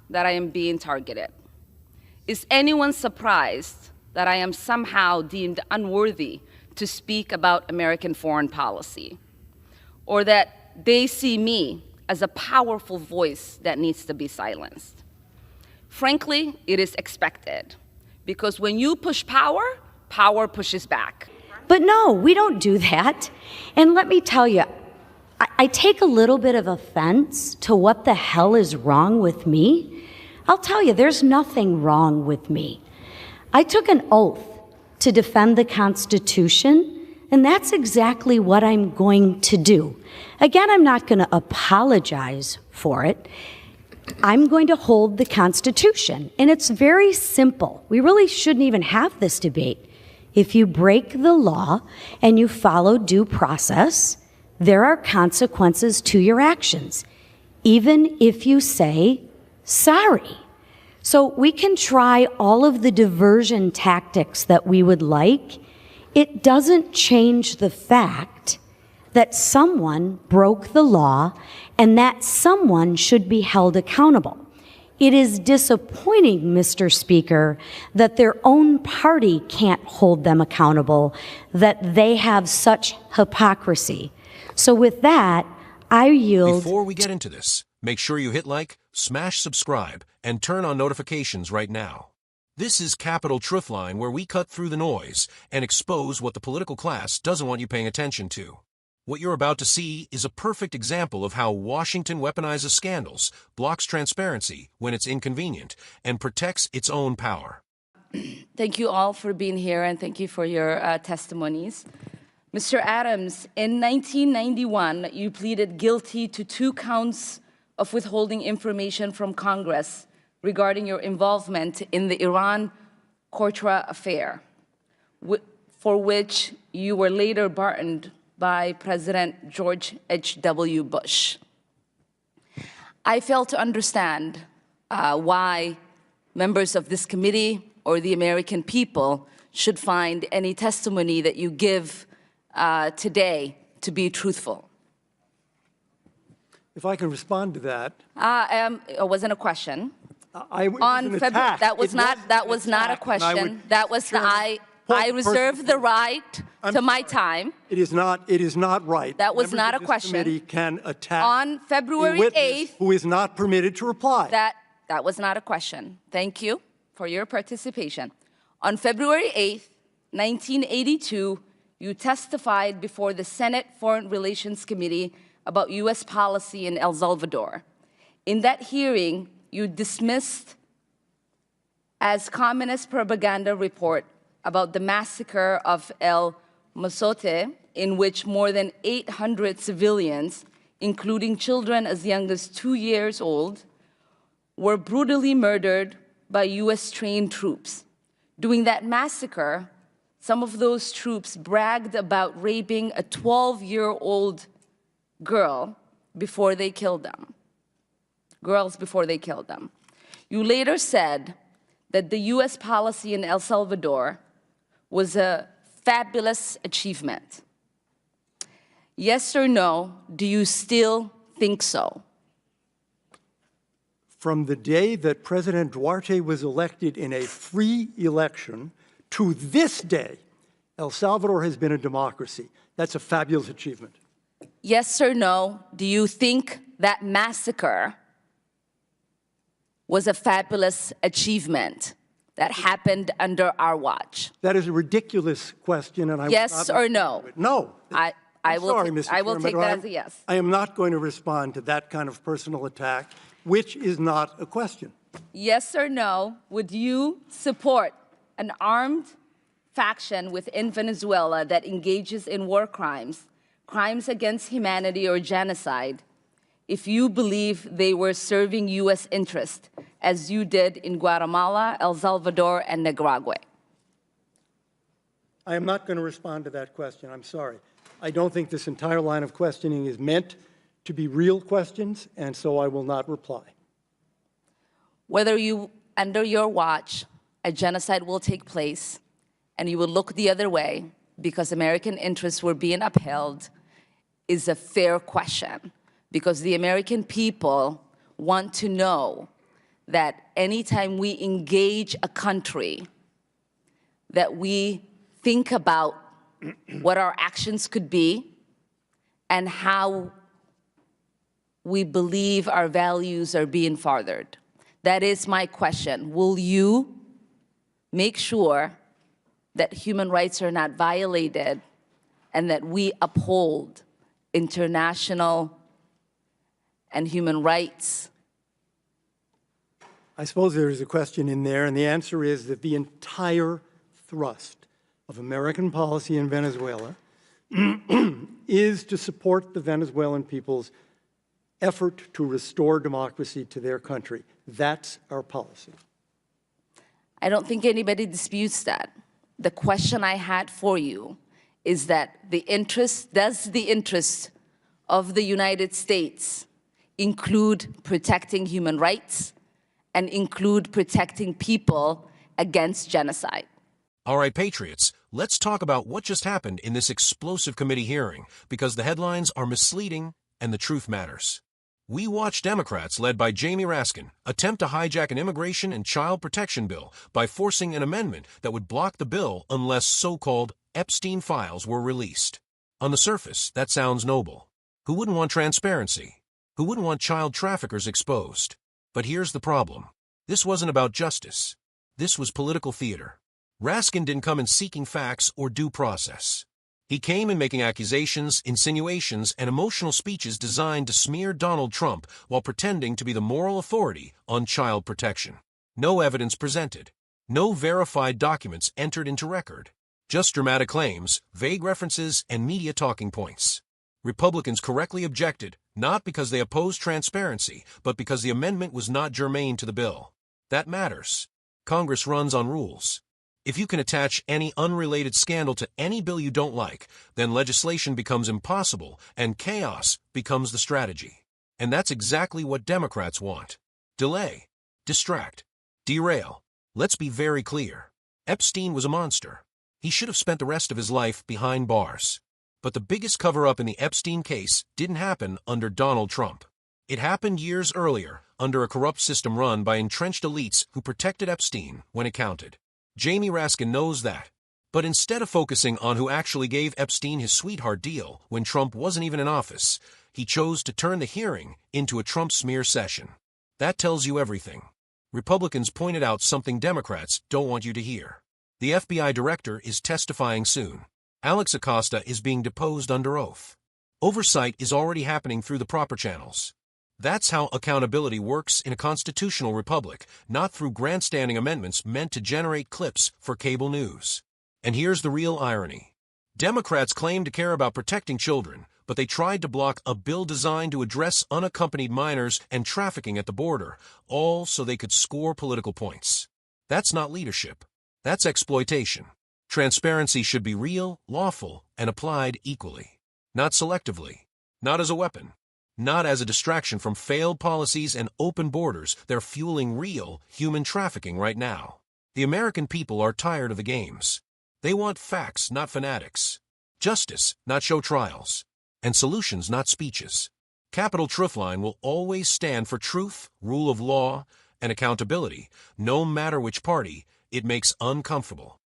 that I am being targeted? Is anyone surprised that I am somehow deemed unworthy to speak about American foreign policy? Or that they see me as a powerful voice that needs to be silenced? Frankly, it is expected, because when you push power, power pushes back. But no, we don't do that. And let me tell you, I take a little bit of offense to what the hell is wrong with me. I'll tell you, there's nothing wrong with me. I took an oath to defend the Constitution, and that's exactly what I'm going to do. Again, I'm not going to apologize for it. I'm going to hold the Constitution, and it's very simple. We really shouldn't even have this debate. If you break the law and you follow due process, there are consequences to your actions, even if you say sorry. So we can try all of the diversion tactics that we would like. It doesn't change the fact that someone broke the law and that someone should be held accountable. It is disappointing, Mr. Speaker, that their own party can't hold them accountable, that they have such hypocrisy. So with that, I yield. Before we get into this, make sure you hit like, smash subscribe, and turn on notifications right now. This is Capital Truthline, where we cut through the noise and expose what the political class doesn't want you paying attention to. What you're about to see is a perfect example of how Washington weaponizes scandals, blocks transparency when it's inconvenient, and protects its own power. Thank you all for being here, and thank you for your testimonies. Mr. Adams, in 1991, you pleaded guilty to 2 counts of withholding information from Congress regarding your involvement in the Iran-Contra affair, for which you were later pardoned by President George H.W. Bush. I fail to understand why members of this committee or the American people should find any testimony that you give today to be truthful. If I can respond to that. It wasn't a question. That was not a question. That was I reserve the right to my time. It is not right. That was not a question. Committee can attack on February a witness 8th, who is not permitted to reply. That was not a question. Thank you for your participation. On February 8th, 1982, you testified before the Senate Foreign Relations Committee about U.S. policy in El Salvador. In that hearing, you dismissed as communist propaganda report about the massacre of El Mozote, in which more than 800 civilians, including children as young as 2 years old, were brutally murdered by U.S.-trained troops. During that massacre, some of those troops bragged about raping a 12-year-old girl before they killed them. Girls before they killed them. You later said that the U.S. policy in El Salvador was a fabulous achievement. Yes or no, do you still think so? From the day that President Duarte was elected in a free election to this day, El Salvador has been a democracy. That's a fabulous achievement. Yes or no, do you think that massacre was a fabulous achievement that happened under our watch? That is a ridiculous question, and I yes or no? No. I will take that as a yes. I am not going to respond to that kind of personal attack, which is not a question. Yes or no, would you support an armed faction within Venezuela that engages in war crimes, crimes against humanity or genocide, if you believe they were serving U.S. interest, as you did in Guatemala, El Salvador, and Nicaragua? I am not going to respond to that question. I'm sorry. I don't think this entire line of questioning is meant to be real questions, and so I will not reply. Whether under your watch, a genocide will take place, and you will look the other way because American interests were being upheld, is a fair question, because the American people want to know that anytime we engage a country, that we think about what our actions could be and how we believe our values are being furthered. That is my question. Will you make sure that human rights are not violated and that we uphold international and human rights? I suppose there is a question in there, and the answer is that the entire thrust of American policy in Venezuela is to support the Venezuelan people's effort to restore democracy to their country. That's our policy. I don't think anybody disputes that. The question I had for you is that does the interest of the United States include protecting human rights and include protecting people against genocide? All right, Patriots, let's talk about what just happened in this explosive committee hearing, because the headlines are misleading and the truth matters. We watched Democrats, led by Jamie Raskin, attempt to hijack an immigration and child protection bill by forcing an amendment that would block the bill unless so-called Epstein files were released. On the surface, that sounds noble. Who wouldn't want transparency? Who wouldn't want child traffickers exposed? But here's the problem. This wasn't about justice. This was political theater. Raskin didn't come in seeking facts or due process. He came in making accusations, insinuations, and emotional speeches designed to smear Donald Trump while pretending to be the moral authority on child protection. No evidence presented. No verified documents entered into record. Just dramatic claims, vague references, and media talking points. Republicans correctly objected, not because they opposed transparency, but because the amendment was not germane to the bill. That matters. Congress runs on rules. If you can attach any unrelated scandal to any bill you don't like, then legislation becomes impossible and chaos becomes the strategy. And that's exactly what Democrats want. Delay, distract, derail. Let's be very clear. Epstein was a monster. He should have spent the rest of his life behind bars. But the biggest cover-up in the Epstein case didn't happen under Donald Trump. It happened years earlier under a corrupt system run by entrenched elites who protected Epstein when it counted. Jamie Raskin knows that. But instead of focusing on who actually gave Epstein his sweetheart deal when Trump wasn't even in office, he chose to turn the hearing into a Trump smear session. That tells you everything. Republicans pointed out something Democrats don't want you to hear. The FBI director is testifying soon. Alex Acosta is being deposed under oath. Oversight is already happening through the proper channels. That's how accountability works in a constitutional republic, not through grandstanding amendments meant to generate clips for cable news. And here's the real irony. Democrats claim to care about protecting children, but they tried to block a bill designed to address unaccompanied minors and trafficking at the border, all so they could score political points. That's not leadership. That's exploitation. Transparency should be real, lawful, and applied equally. Not selectively. Not as a weapon. Not as a distraction from failed policies and open borders. They're fueling real human trafficking right now. The American people are tired of the games. They want facts, not fanatics. Justice, not show trials. And solutions, not speeches. Capitol Truthline will always stand for truth, rule of law, and accountability, no matter which party it makes uncomfortable.